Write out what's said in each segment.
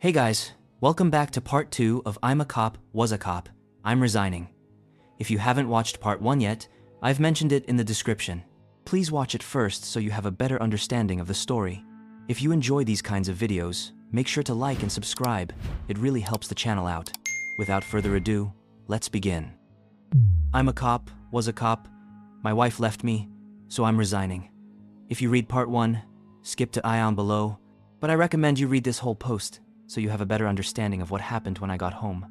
Hey guys, welcome back to part 2 of I'm a Cop, Was a Cop, I'm Resigning. If you haven't watched part 1 yet, I've mentioned it in the description. Please watch it first so you have a better understanding of the story. If you enjoy these kinds of videos, make sure to like and subscribe. It really helps the channel out. Without further ado, let's begin. I'm a cop, was a cop, my wife left me, so I'm resigning. If you read part 1, skip to Ion below, but I recommend you read this whole post so you have a better understanding of what happened when I got home.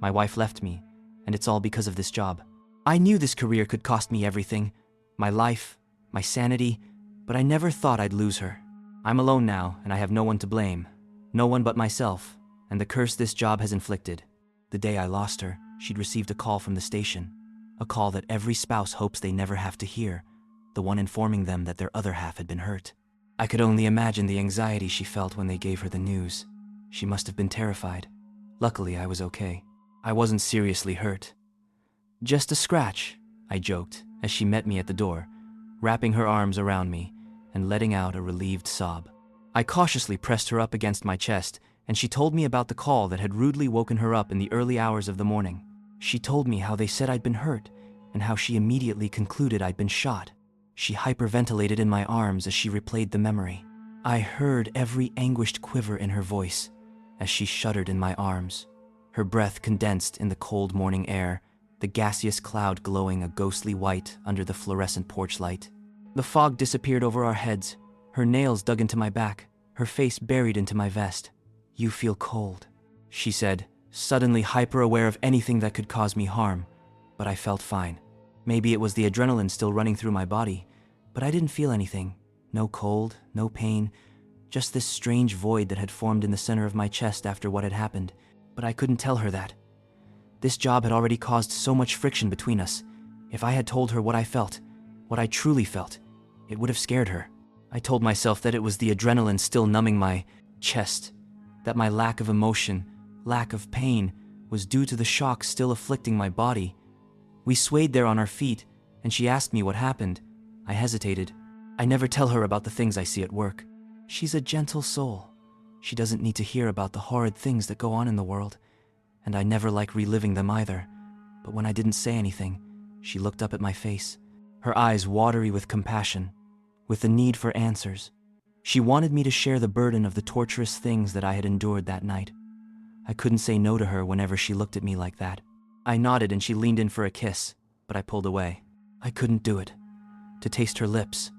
My wife left me, and it's all because of this job. I knew this career could cost me everything, my life, my sanity, but I never thought I'd lose her. I'm alone now, and I have no one to blame. No one but myself, and the curse this job has inflicted. The day I lost her, she'd received a call from the station. A call that every spouse hopes they never have to hear, the one informing them that their other half had been hurt. I could only imagine the anxiety she felt when they gave her the news. She must have been terrified. Luckily, I was okay. I wasn't seriously hurt. Just a scratch, I joked as she met me at the door, wrapping her arms around me and letting out a relieved sob. I cautiously pressed her up against my chest, and she told me about the call that had rudely woken her up in the early hours of the morning. She told me how they said I'd been hurt and how she immediately concluded I'd been shot. She hyperventilated in my arms as she replayed the memory. I heard every anguished quiver in her voice as she shuddered in my arms. Her breath condensed in the cold morning air, the gaseous cloud glowing a ghostly white under the fluorescent porch light. The fog disappeared over our heads, her nails dug into my back, her face buried into my vest. "You feel cold," she said, suddenly hyper-aware of anything that could cause me harm, but I felt fine. Maybe it was the adrenaline still running through my body, but I didn't feel anything. No cold, no pain, just this strange void that had formed in the center of my chest after what had happened. But I couldn't tell her that. This job had already caused so much friction between us. If I had told her what I felt, what I truly felt, it would have scared her. I told myself that it was the adrenaline still numbing my chest, that my lack of emotion, lack of pain, was due to the shock still afflicting my body. We swayed there on our feet, and she asked me what happened. I hesitated. I never tell her about the things I see at work. She's a gentle soul. She doesn't need to hear about the horrid things that go on in the world, and I never like reliving them either. But when I didn't say anything, she looked up at my face, her eyes watery with compassion, with the need for answers. She wanted me to share the burden of the torturous things that I had endured that night. I couldn't say no to her whenever she looked at me like that. I nodded and she leaned in for a kiss, but I pulled away. I couldn't do it. To taste her lips,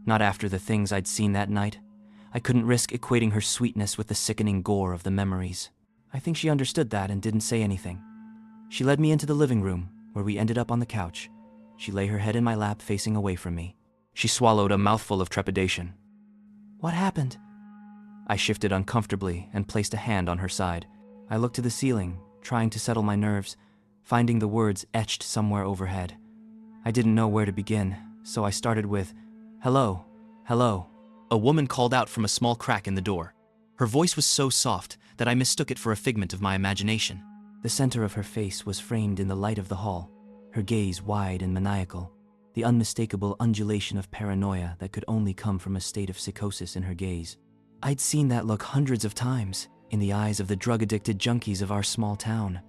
not after the things I'd seen that night. I couldn't risk equating her sweetness with the sickening gore of the memories. I think she understood that and didn't say anything. She led me into the living room, where we ended up on the couch. She lay her head in my lap facing away from me. She swallowed a mouthful of trepidation. "What happened?" I shifted uncomfortably and placed a hand on her side. I looked to the ceiling, trying to settle my nerves, finding the words etched somewhere overhead. I didn't know where to begin, so I started with, "Hello, hello." A woman called out from a small crack in the door. Her voice was so soft that I mistook it for a figment of my imagination. The center of her face was framed in the light of the hall, her gaze wide and maniacal, the unmistakable undulation of paranoia that could only come from a state of psychosis in her gaze. I'd seen that look hundreds of times in the eyes of the drug-addicted junkies of our small town.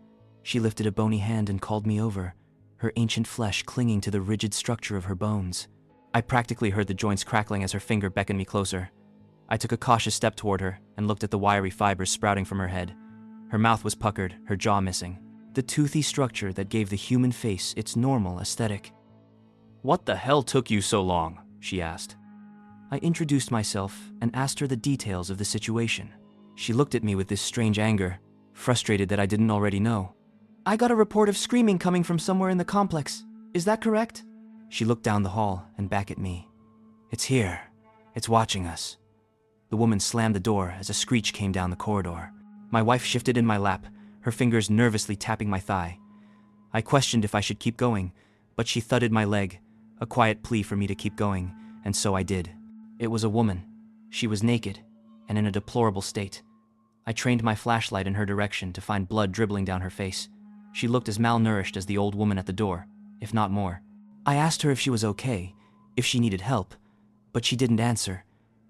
She lifted a bony hand and called me over, her ancient flesh clinging to the rigid structure of her bones. I practically heard the joints crackling as her finger beckoned me closer. I took a cautious step toward her and looked at the wiry fibers sprouting from her head. Her mouth was puckered, her jaw missing, the toothy structure that gave the human face its normal aesthetic. "What the hell took you so long?" she asked. I introduced myself and asked her the details of the situation. She looked at me with this strange anger, frustrated that I didn't already know. "I got a report of screaming coming from somewhere in the complex. Is that correct?" She looked down the hall and back at me. "It's here. It's watching us." The woman slammed the door as a screech came down the corridor. My wife shifted in my lap, her fingers nervously tapping my thigh. I questioned if I should keep going, but she thudded my leg, a quiet plea for me to keep going, and so I did. It was a woman. She was naked, and in a deplorable state. I trained my flashlight in her direction to find blood dribbling down her face. She looked as malnourished as the old woman at the door, if not more. I asked her if she was okay, if she needed help, but she didn't answer,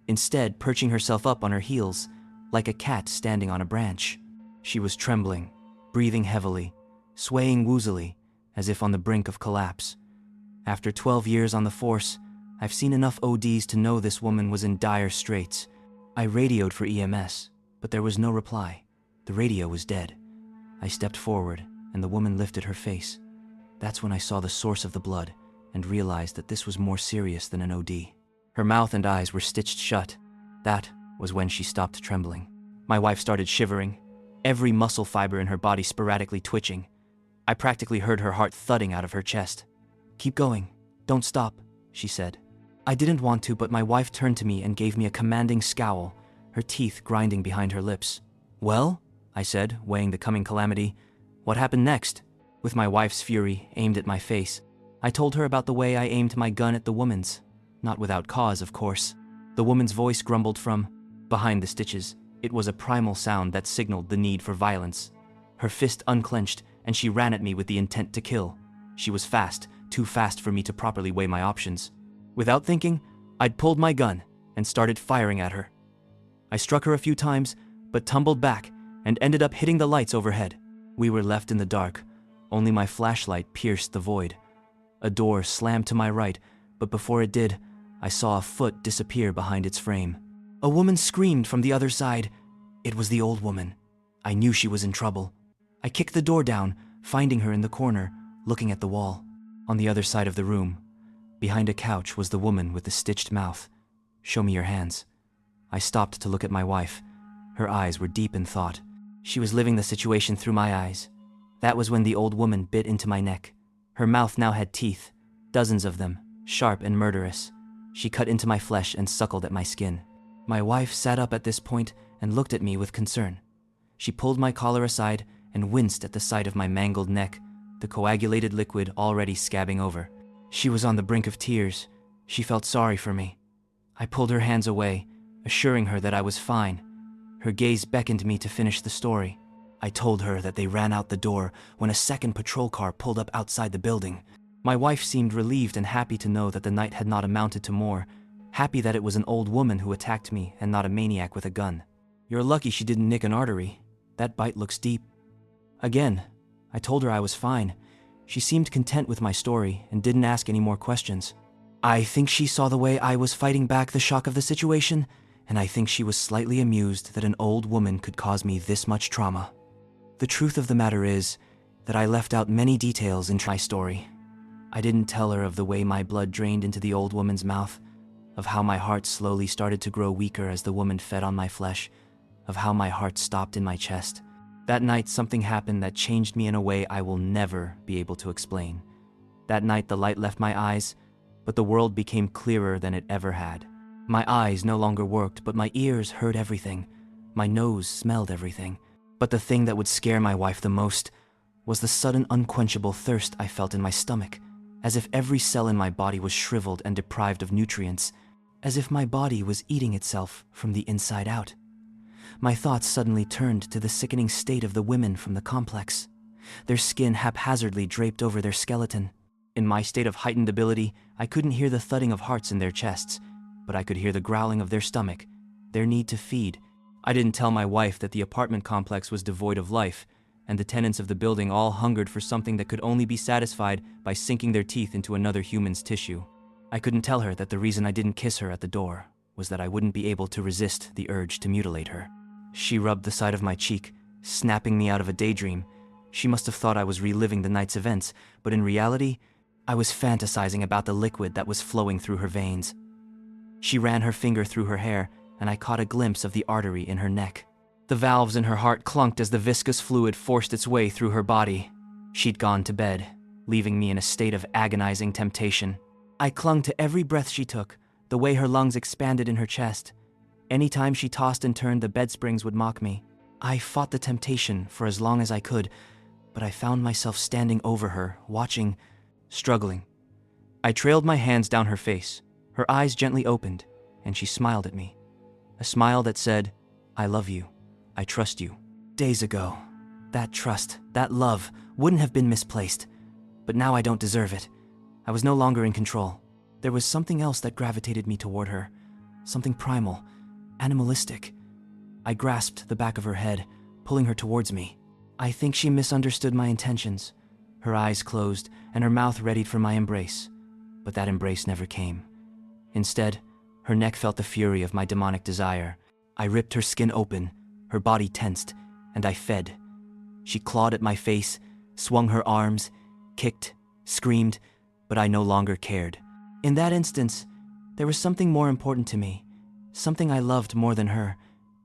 instead perching herself up on her heels, like a cat standing on a branch. She was trembling, breathing heavily, swaying woozily, as if on the brink of collapse. After 12 years on the force, I've seen enough ODs to know this woman was in dire straits. I radioed for EMS, but there was no reply. The radio was dead. I stepped forward, and the woman lifted her face. That's when I saw the source of the blood and realized that this was more serious than an OD. Her mouth and eyes were stitched shut. That was when she stopped trembling. My wife started shivering, every muscle fiber in her body sporadically twitching. I practically heard her heart thudding out of her chest. "Keep going. Don't stop," she said. I didn't want to, but my wife turned to me and gave me a commanding scowl, her teeth grinding behind her lips. "Well?" I said, weighing the coming calamity. "What happened next?" With my wife's fury aimed at my face, I told her about the way I aimed my gun at the woman's. Not without cause, of course. The woman's voice grumbled from behind the stitches. It was a primal sound that signaled the need for violence. Her fist unclenched, and she ran at me with the intent to kill. She was fast, too fast for me to properly weigh my options. Without thinking, I'd pulled my gun and started firing at her. I struck her a few times, but tumbled back and ended up hitting the lights overhead. We were left in the dark. Only my flashlight pierced the void. A door slammed to my right, but before it did, I saw a foot disappear behind its frame. A woman screamed from the other side. It was the old woman. I knew she was in trouble. I kicked the door down, finding her in the corner, looking at the wall. On the other side of the room, behind a couch, was the woman with the stitched mouth. "Show me your hands." I stopped to look at my wife. Her eyes were deep in thought. She was living the situation through my eyes. That was when the old woman bit into my neck. Her mouth now had teeth, dozens of them, sharp and murderous. She cut into my flesh and suckled at my skin. My wife sat up at this point and looked at me with concern. She pulled my collar aside and winced at the sight of my mangled neck, the coagulated liquid already scabbing over. She was on the brink of tears. She felt sorry for me. I pulled her hands away, assuring her that I was fine. Her gaze beckoned me to finish the story. I told her that they ran out the door when a second patrol car pulled up outside the building. My wife seemed relieved and happy to know that the night had not amounted to more, happy that it was an old woman who attacked me and not a maniac with a gun. "You're lucky she didn't nick an artery. That bite looks deep." Again, I told her I was fine. She seemed content with my story and didn't ask any more questions. I think she saw the way I was fighting back the shock of the situation, and I think she was slightly amused that an old woman could cause me this much trauma. The truth of the matter is that I left out many details in my story. I didn't tell her of the way my blood drained into the old woman's mouth, of how my heart slowly started to grow weaker as the woman fed on my flesh, of how my heart stopped in my chest. That night, something happened that changed me in a way I will never be able to explain. That night, the light left my eyes, but the world became clearer than it ever had. My eyes no longer worked, but my ears heard everything. My nose smelled everything. But the thing that would scare my wife the most was the sudden unquenchable thirst I felt in my stomach, as if every cell in my body was shriveled and deprived of nutrients, as if my body was eating itself from the inside out. My thoughts suddenly turned to the sickening state of the women from the complex, their skin haphazardly draped over their skeleton. In my state of heightened ability, I couldn't hear the thudding of hearts in their chests, but I could hear the growling of their stomach, their need to feed. I didn't tell my wife that the apartment complex was devoid of life, and the tenants of the building all hungered for something that could only be satisfied by sinking their teeth into another human's tissue. I couldn't tell her that the reason I didn't kiss her at the door was that I wouldn't be able to resist the urge to mutilate her. She rubbed the side of my cheek, snapping me out of a daydream. She must have thought I was reliving the night's events, but in reality, I was fantasizing about the liquid that was flowing through her veins. She ran her finger through her hair, and I caught a glimpse of the artery in her neck. The valves in her heart clunked as the viscous fluid forced its way through her body. She'd gone to bed, leaving me in a state of agonizing temptation. I clung to every breath she took, the way her lungs expanded in her chest. Any time she tossed and turned, the bed springs would mock me. I fought the temptation for as long as I could, but I found myself standing over her, watching, struggling. I trailed my hands down her face. Her eyes gently opened, and she smiled at me. A smile that said, "I love you. I trust you." Days ago, that trust, that love, wouldn't have been misplaced. But now I don't deserve it. I was no longer in control. There was something else that gravitated me toward her. Something primal, animalistic. I grasped the back of her head, pulling her towards me. I think she misunderstood my intentions. Her eyes closed and her mouth readied for my embrace. But that embrace never came. Instead, her neck felt the fury of my demonic desire. I ripped her skin open, her body tensed, and I fed. She clawed at my face, swung her arms, kicked, screamed, but I no longer cared. In that instance, there was something more important to me, something I loved more than her,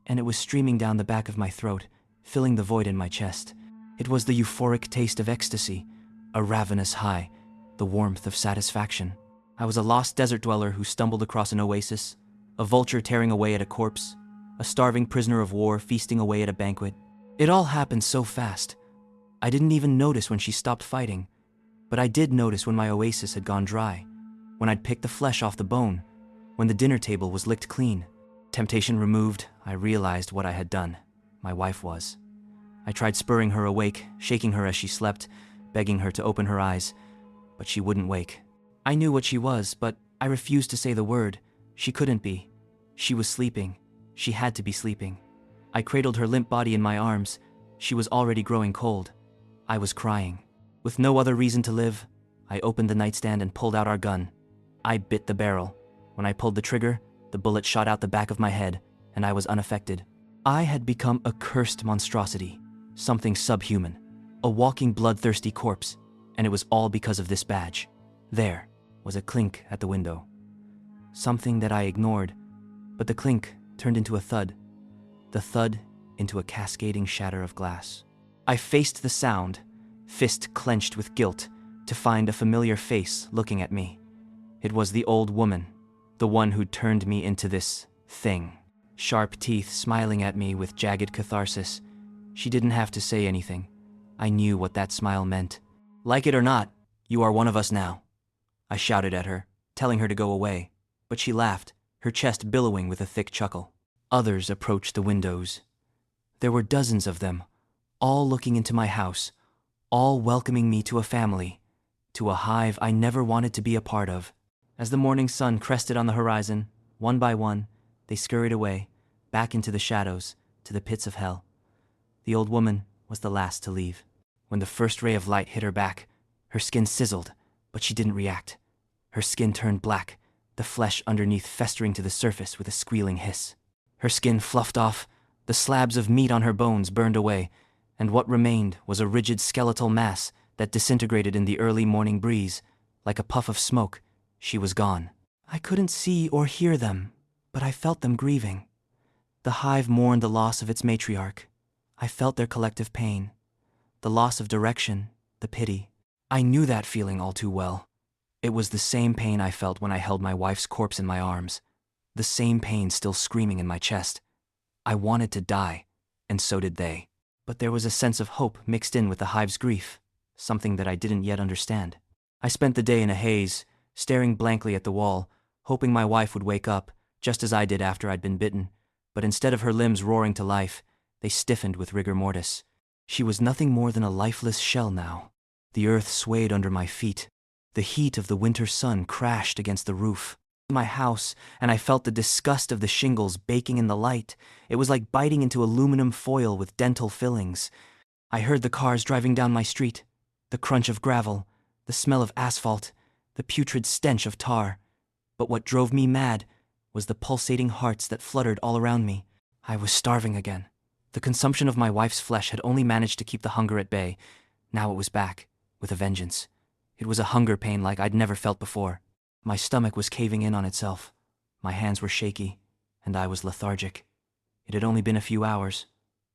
and it was streaming down the back of my throat, filling the void in my chest. It was the euphoric taste of ecstasy, a ravenous high, the warmth of satisfaction. I was a lost desert dweller who stumbled across an oasis, a vulture tearing away at a corpse, a starving prisoner of war feasting away at a banquet. It all happened so fast. I didn't even notice when she stopped fighting, but I did notice when my oasis had gone dry, when I'd picked the flesh off the bone, when the dinner table was licked clean. Temptation removed, I realized what I had done. My wife was. I tried spurring her awake, shaking her as she slept, begging her to open her eyes, but she wouldn't wake. I knew what she was, but I refused to say the word. She couldn't be. She was sleeping. She had to be sleeping. I cradled her limp body in my arms. She was already growing cold. I was crying. With no other reason to live, I opened the nightstand and pulled out our gun. I bit the barrel. When I pulled the trigger, the bullet shot out the back of my head, and I was unaffected. I had become a cursed monstrosity, something subhuman, a walking bloodthirsty corpse, and it was all because of this badge. There was a clink at the window. Something that I ignored, but the clink turned into a thud. The thud into a cascading shatter of glass. I faced the sound, fist clenched with guilt, to find a familiar face looking at me. It was the old woman, the one who'd turned me into this thing. Sharp teeth smiling at me with jagged catharsis. She didn't have to say anything. I knew what that smile meant. Like it or not, you are one of us now. I shouted at her, telling her to go away, but she laughed, her chest billowing with a thick chuckle. Others approached the windows. There were dozens of them, all looking into my house, all welcoming me to a family, to a hive I never wanted to be a part of. As the morning sun crested on the horizon, one by one, they scurried away, back into the shadows, to the pits of hell. The old woman was the last to leave. When the first ray of light hit her back, her skin sizzled, but she didn't react. Her skin turned black, the flesh underneath festering to the surface with a squealing hiss. Her skin fluffed off, the slabs of meat on her bones burned away, and what remained was a rigid skeletal mass that disintegrated in the early morning breeze. Like a puff of smoke, she was gone. I couldn't see or hear them, but I felt them grieving. The hive mourned the loss of its matriarch. I felt their collective pain. The loss of direction, the pity. I knew that feeling all too well. It was the same pain I felt when I held my wife's corpse in my arms. The same pain still screaming in my chest. I wanted to die, and so did they. But there was a sense of hope mixed in with the hive's grief, something that I didn't yet understand. I spent the day in a haze, staring blankly at the wall, hoping my wife would wake up, just as I did after I'd been bitten. But instead of her limbs roaring to life, they stiffened with rigor mortis. She was nothing more than a lifeless shell now. The earth swayed under my feet. The heat of the winter sun crashed against the roof of my house, and I felt the disgust of the shingles baking in the light. It was like biting into aluminum foil with dental fillings. I heard the cars driving down my street, the crunch of gravel, the smell of asphalt, the putrid stench of tar. But what drove me mad was the pulsating hearts that fluttered all around me. I was starving again. The consumption of my wife's flesh had only managed to keep the hunger at bay. Now it was back, with a vengeance. It was a hunger pain like I'd never felt before. My stomach was caving in on itself. My hands were shaky, and I was lethargic. It had only been a few hours,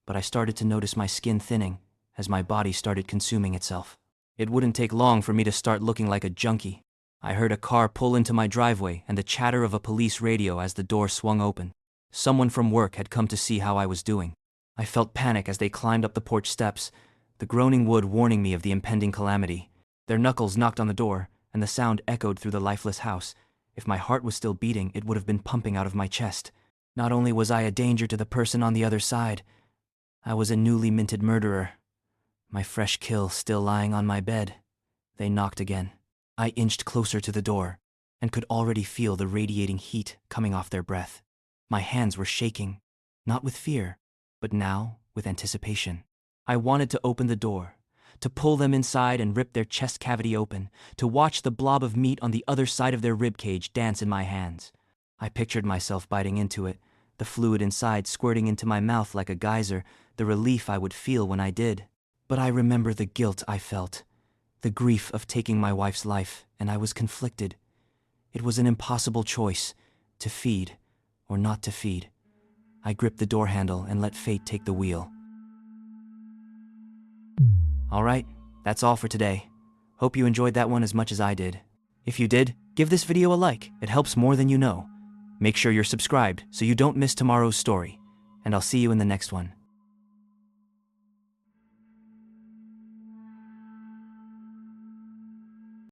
but I started to notice my skin thinning as my body started consuming itself. It wouldn't take long for me to start looking like a junkie. I heard a car pull into my driveway and the chatter of a police radio as the door swung open. Someone from work had come to see how I was doing. I felt panic as they climbed up the porch steps, the groaning wood warning me of the impending calamity. Their knuckles knocked on the door, and the sound echoed through the lifeless house. If my heart was still beating, it would have been pumping out of my chest. Not only was I a danger to the person on the other side, I was a newly minted murderer. My fresh kill still lying on my bed. They knocked again. I inched closer to the door, and could already feel the radiating heat coming off their breath. My hands were shaking. not with fear, but now with anticipation. I wanted to open the door, to pull them inside and rip their chest cavity open, to watch the blob of meat on the other side of their ribcage dance in my hands. I pictured myself biting into it, the fluid inside squirting into my mouth like a geyser, the relief I would feel when I did. But I remember the guilt I felt, the grief of taking my wife's life, and I was conflicted. It was an impossible choice, to feed or not to feed. I gripped the door handle and let fate take the wheel. Alright, that's all for today. Hope you enjoyed that one as much as I did. If you did, give this video a like, it helps more than you know. Make sure you're subscribed so you don't miss tomorrow's story, and I'll see you in the next one.